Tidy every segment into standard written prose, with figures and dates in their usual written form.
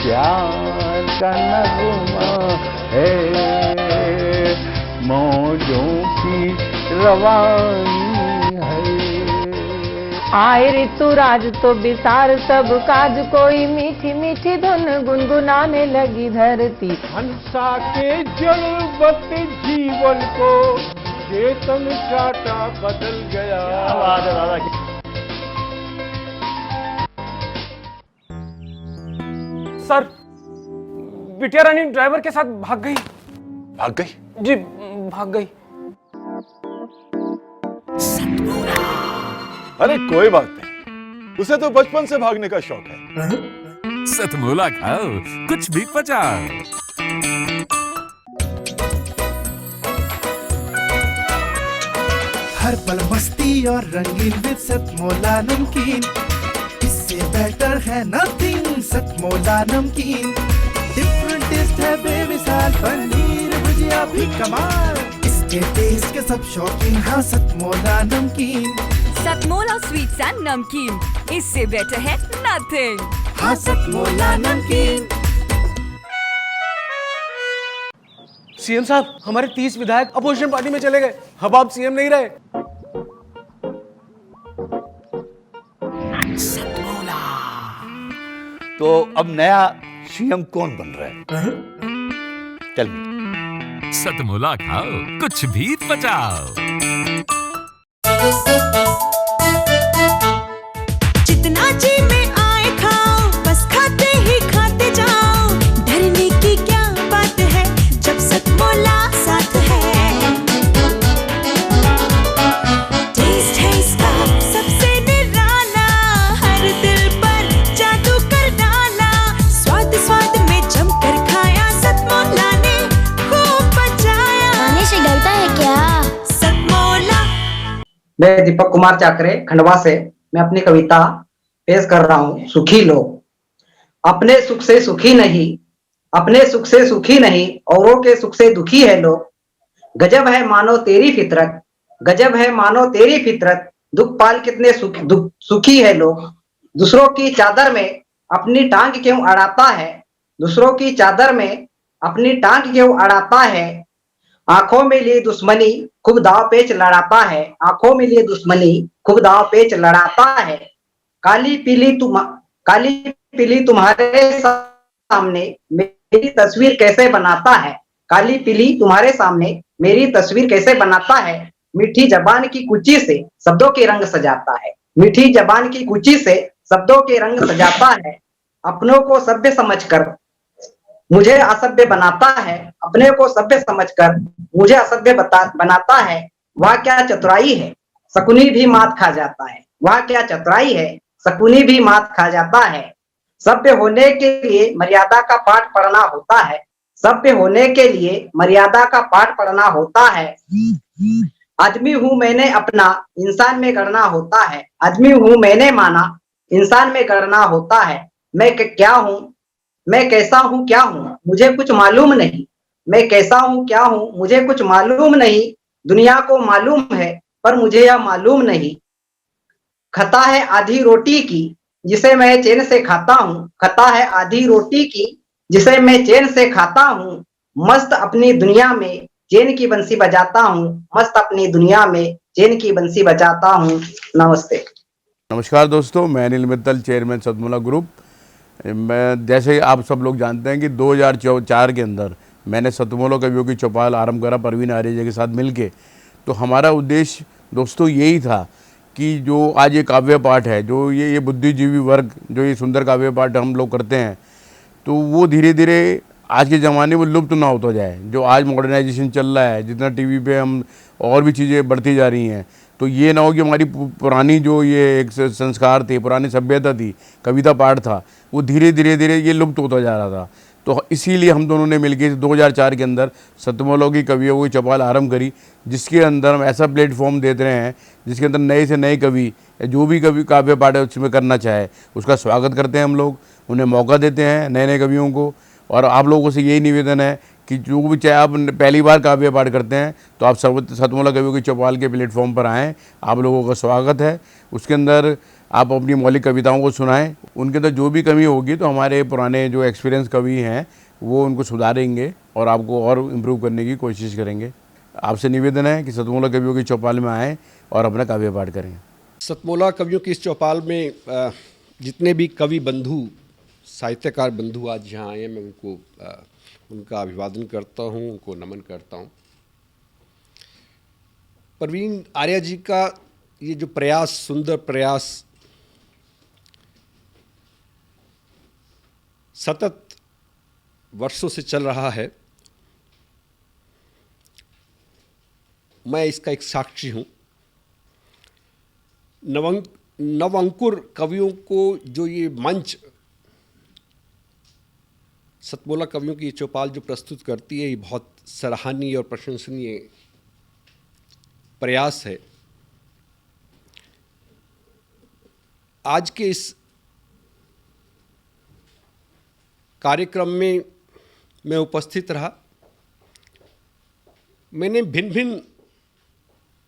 प्यार का नगमा है, मौजों की रवानी है। आए ऋतुराज तो बिसार सब काज, कोई मीठी मीठी धुन गुनगुनाने लगी धरती। हंसा के जड़वत जीवन को चेतन चाटा बदल गया। आवाज है दादा की। सर, बिटिया रानी ड्राइवर के साथ भाग गई। भाग गई? जी, भाग गई। अरे कोई बात नहीं, उसे तो बचपन से भागने का शौक है। सतमोला खाओ, कुछ भी पचाओ। हर पल मस्ती और रंगीन विद सतमोला नमकीन, इससे बेटर है नथिंग। सतमोला नमकीन डिफरेंट टेस्ट है बेमिसाल, पनीर भुजिया भी कमाल, इसके टेस्ट के सब शौकीन। हाँ सतमोला नमकीन, सतमोला स्वीट्स एंड नमकीन, इससे बेटर है नथिंग। हाँ सतमोला नमकीन। सीएम साहब, हमारे 30 विधायक अपोजिशन पार्टी में चले गए। अब आप सीएम नहीं रहे। तो अब नया सीएम कौन बन रहा है? Tell me. सतमोला खाओ, कुछ भी पचाओ। जितना जी में आए खाओ, बस खाते ही खाते जाओ। डरने की क्या बात है जब सतमोला साथ है। टेस्ट है इसका सबसे निराला, हर दिल पर जादू कर डाला। स्वाद स्वाद में जमकर खाया, सतमोला ने खूब बचाया। खाने से डरता है क्या? सतमोला। मैं दीपक कुमार चाकरे खंडवा से मैं अपनी कविता पेश कर रहा हूँ। सुखी लोग अपने सुख से सुखी नहीं, अपने सुख से सुखी नहीं, औरों के सुख से दुखी है लोग। गजब है मानो तेरी फितरत, गजब है मानो तेरी फितरत, दुख पाल कितने सुखी है लोग। दूसरों की चादर में अपनी टांग क्यों अड़ाता है, दूसरों की चादर में अपनी टांग क्यों अड़ाता है। आंखों में लिए दुश्मनी खूब दाव पेच लड़ाता है, आंखों में लिए दुश्मनी खूब दाव पेच लड़ाता है। काली पीली तुम्हारे सामने मेरी तस्वीर कैसे बनाता है, काली पीली तुम्हारे सामने मेरी तस्वीर कैसे बनाता है। मीठी जबान की कुची से शब्दों के रंग सजाता है, मीठी जबान की कुची से शब्दों के रंग सजाता है। अपनों को सभ्य समझकर मुझे असभ्य बनाता है, अपने को सभ्य समझकर मुझे असभ्य बनाता है। वह क्या चतुराई है, शकुनी भी मात खा जाता है, वह क्या चतुराई है, शकुनी भी मात खा जाता है। सभ्य होने के लिए मर्यादा का पाठ पढ़ना होता है, सभ्य होने के लिए मर्यादा का पाठ पढ़ना होता है। आदमी हूं मैंने अपना इंसान में गढ़ना होता है, आदमी हूं मैंने माना इंसान में गढ़ना होता है। मैं क्या हूं, मैं कैसा हूं क्या हूं मुझे कुछ मालूम नहीं, मैं कैसा हूं क्या हूं मुझे कुछ मालूम नहीं। दुनिया को मालूम है पर मुझे यह मालूम नहीं। खता है आधी रोटी की जिसे मैं चैन से खाता हूँ, खता है आधी रोटी की जिसे मैं चैन से खाता हूँ। मस्त अपनी दुनिया में चैन की बंसी बजाता हूँ, मस्त अपनी दुनिया में चैन की बंसी बजाता हूँ। नमस्ते। नमस्कार दोस्तों, मैं अनिल मित्तल, चेयरमैन सतमोला ग्रुप। मैं जैसे आप सब लोग जानते हैं कि 2004 के अंदर मैंने सतमोला कवियों की चौपाल आरंभ करा परवीन आर्य के साथ मिलके। तो हमारा उद्देश्य दोस्तों यही था कि जो आज ये काव्य पाठ है, जो ये बुद्धिजीवी वर्ग जो ये सुंदर काव्य पाठ हम लोग करते हैं, तो वो धीरे धीरे आज के ज़माने में लुप्त ना होता जाए। जो आज मॉडर्नाइजेशन चल रहा है, जितना टीवी पे हम और भी चीज़ें बढ़ती जा रही हैं, तो ये ना हो कि हमारी पुरानी जो ये एक संस्कार थे, पुरानी सभ्यता थी, कविता पाठ था, वो धीरे धीरे ये लुप्त होता जा रहा था। तो इसीलिए हम दोनों ने मिलकर 2004 के अंदर सतमोला की कवियों की चौपाल आरंभ करी, जिसके अंदर हम ऐसा प्लेटफॉर्म देते रहे हैं जिसके अंदर नए से नए कवि जो भी कवि काव्य पाठ उसमें करना चाहे उसका स्वागत करते हैं। हम लोग उन्हें मौका देते हैं नए नए कवियों को। और आप लोगों से यही निवेदन है कि जो भी चाहे आप पहली बार काव्य पाठ करते हैं तो आप सतमोला कवियों की चौपाल के प्लेटफॉर्म पर आएँ, आप लोगों का स्वागत है। उसके अंदर आप अपनी मौलिक कविताओं को सुनाएं। उनके अंदर जो भी कमी होगी तो हमारे पुराने जो एक्सपीरियंस कवि हैं वो उनको सुधारेंगे और आपको और इम्प्रूव करने की कोशिश करेंगे। आपसे निवेदन है कि सतमोला कवियों की चौपाल में आएँ और अपना काव्य पाठ करें। सतमोला कवियों की इस चौपाल में जितने भी कवि बंधु, साहित्यकार बंधु आज यहाँ आए हैं, मैं उनको उनका अभिवादन करता हूँ, उनको नमन करता हूँ। प्रवीण आर्या जी का ये जो प्रयास, सुंदर प्रयास, सतत वर्षों से चल रहा है, मैं इसका एक साक्षी हूँ। नवअंकुर कवियों को जो ये मंच सतमोला कवियों की ये चौपाल जो प्रस्तुत करती है, ये बहुत सराहनीय और प्रशंसनीय प्रयास है। आज के इस कार्यक्रम में मैं उपस्थित रहा। मैंने भिन्न भिन्न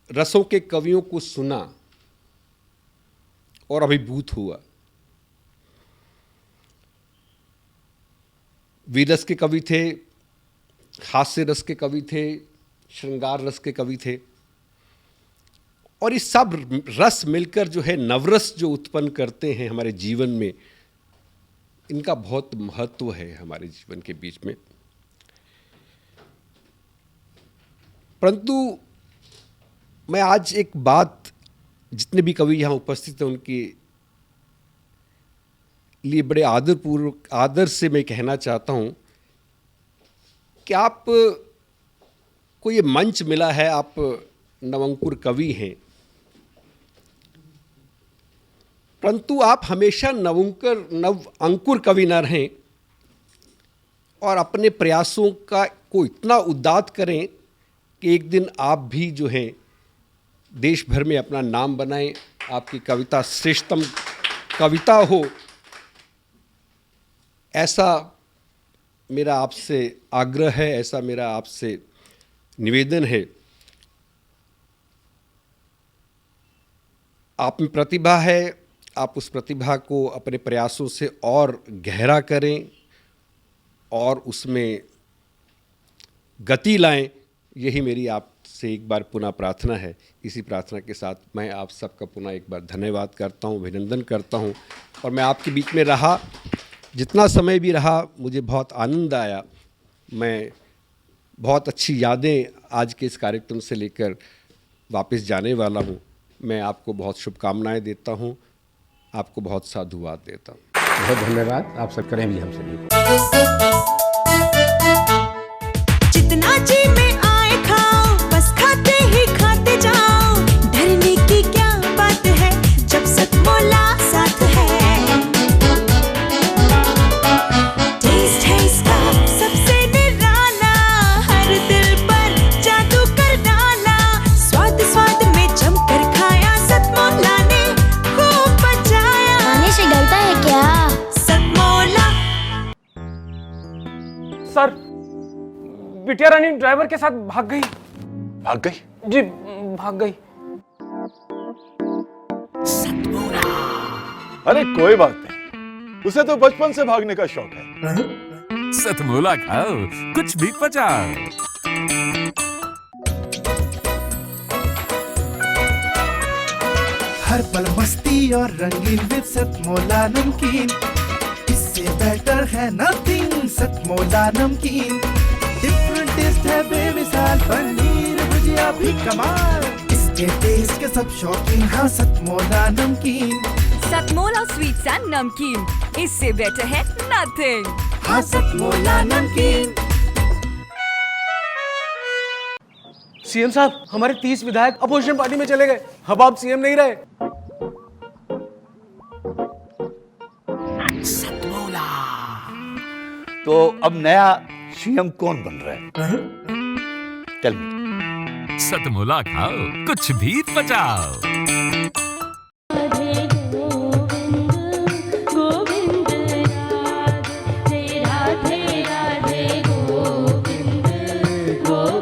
रसों के कवियों को सुना और अभिभूत हुआ। वीर रस के कवि थे, हास्य रस के कवि थे, श्रृंगार रस के कवि थे, और ये सब रस मिलकर जो है नवरस जो उत्पन्न करते हैं हमारे जीवन में, इनका बहुत महत्व है हमारे जीवन के बीच में। परंतु मैं आज एक बात, जितने भी कवि यहाँ उपस्थित हैं उनके लिए बड़े आदर से मैं कहना चाहता हूँ कि आप को ये मंच मिला है, आप नवअंकुर कवि हैं, परंतु आप हमेशा नवअंकुर कवि न रहें और अपने प्रयासों को इतना उद्दात करें कि एक दिन आप भी जो हैं देश भर में अपना नाम बनाएं, आपकी कविता श्रेष्ठतम कविता हो, ऐसा मेरा आपसे आग्रह है, ऐसा मेरा आपसे निवेदन है। आप में प्रतिभा है, आप उस प्रतिभा को अपने प्रयासों से और गहरा करें और उसमें गति लाएं, यही मेरी आपसे एक बार पुनः प्रार्थना है। इसी प्रार्थना के साथ मैं आप सबका पुनः एक बार धन्यवाद करता हूं, अभिनंदन करता हूं। और मैं आपके बीच में रहा, जितना समय भी रहा, मुझे बहुत आनंद आया। मैं बहुत अच्छी यादें आज के इस कार्यक्रम से लेकर वापस जाने वाला हूं। मैं आपको बहुत शुभकामनाएं देता हूं, आपको बहुत साधुवाद देता हूं। बहुत धन्यवाद। आप सब करें भी हमसे भी। जितना जी में आए खाओ, बस खाते ही खाते जाओ। डरने की क्या बात है जब सतमोला साथ है। टेस्ट है इसका सबसे निराला, हर दिल पर जादू कर डाला। स्वाद स्वाद में जमकर खाया, सतमोला ने खूब बचाया। खाने से डरता है क्या? सतमोला। सर, बिटिया रानी ड्राइवर के साथ भाग गई। भाग गई? जी, भाग गई। अरे कोई बात नहीं, उसे तो बचपन से भागने का शौक है। सतमोला खाओ, कुछ भी पचाओ। हर पल मस्ती और रंगीन विद सतमोला नमकीन, इससे बेटर है नथिंग। सतमोला नमकीन डिफरेंट टेस्ट है बेमिसाल, पनीर भुजिया भी कमाल। इसके टेस्ट के सब शौकीन, हाँ सतमोला नमकीन। सतमोला स्वीट्स एंड नमकीन, इससे बेटर है नथिंग। हाँ सतमोला नमकीन। सीएम साहब, हमारे 30 विधायक अपोजिशन पार्टी में चले गए। अब आप सीएम नहीं रहे। तो अब नया सीएम कौन बन रहा है? Tell me. सतमोला खाओ, कुछ भी पचाओ।